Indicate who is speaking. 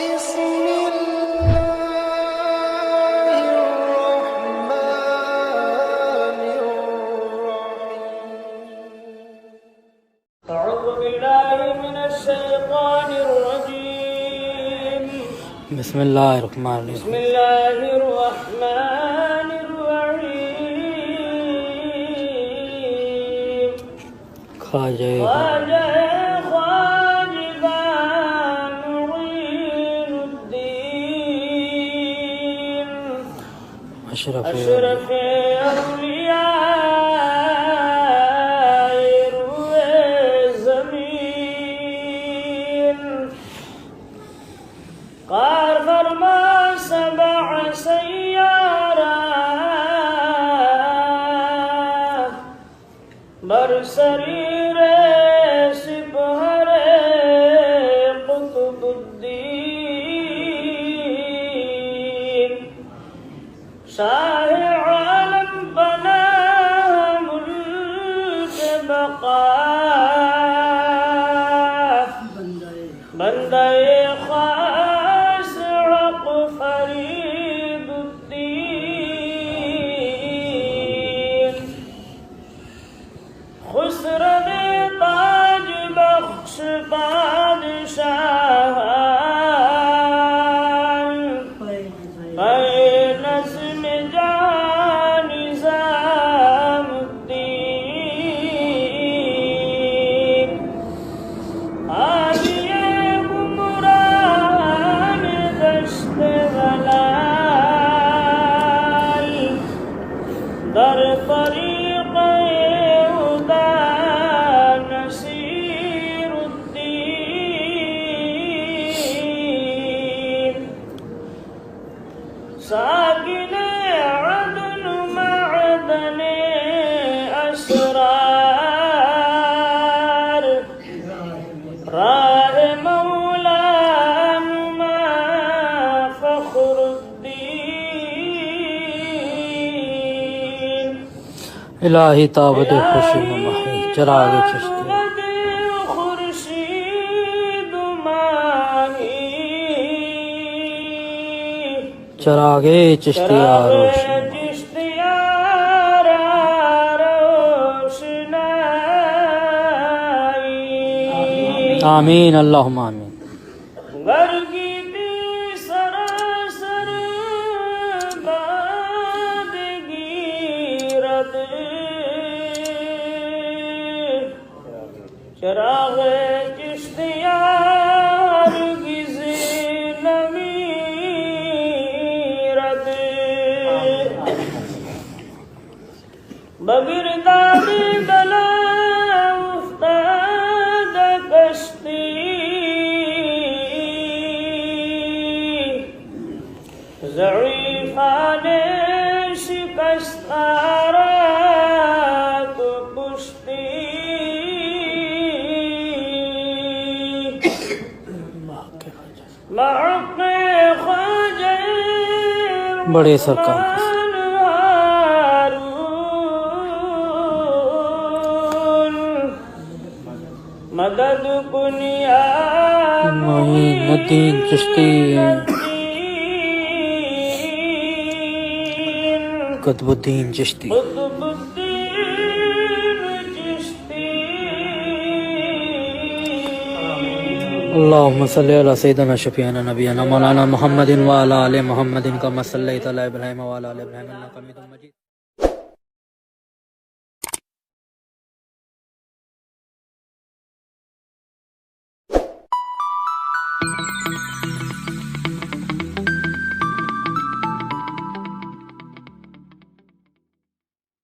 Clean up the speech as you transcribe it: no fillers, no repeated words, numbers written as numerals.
Speaker 1: بسم الله الرحمن الرحيم أعوذ بالله من الشيطان الرجيم
Speaker 2: بسم اللہ الرحمن الرحیم
Speaker 1: بسم الله الرحمن الرحيم
Speaker 2: خواجہ
Speaker 1: خواجہ معین الدین
Speaker 2: اشرف
Speaker 1: اولیاء روئے زمین کار فرما سبع سیارہ برسریر سپہر قطب الدین شاہ عالم بنا ملک بقا بندہ خاص حق فرید الدین خسرو تاج بخش بادشاہ نظم جان نظام الدین آلیے گمران دشت ولال در طریق ہدی نصیر الدین ساکن عدن معدن اسرار راہ مولا نما فخر الدین
Speaker 2: الہی تابت خوشی مماحی چراغ چشتی
Speaker 1: خورشید ماہی
Speaker 2: چراغ چشتی روشن آمین اللہم آمین
Speaker 1: غرقی سراسر بادگیرت چراغ چشتیار گزی نمیرت بگردانی بلا افتاد کشتی ضعیفان شکست آرات پشتی محق خواجہ
Speaker 2: بڑے سرکار
Speaker 1: ہارون مدد کنیا
Speaker 2: معین الدین چشتی قطب الدین چشتی
Speaker 1: قطب الدین چشتی
Speaker 2: اللہم صلی علی سیدنا شفیعنا نبینا مولانا محمد وعلی آل محمد کما صلیت علی ابراہیم وعلی آل ابراہیم انک حمید مجید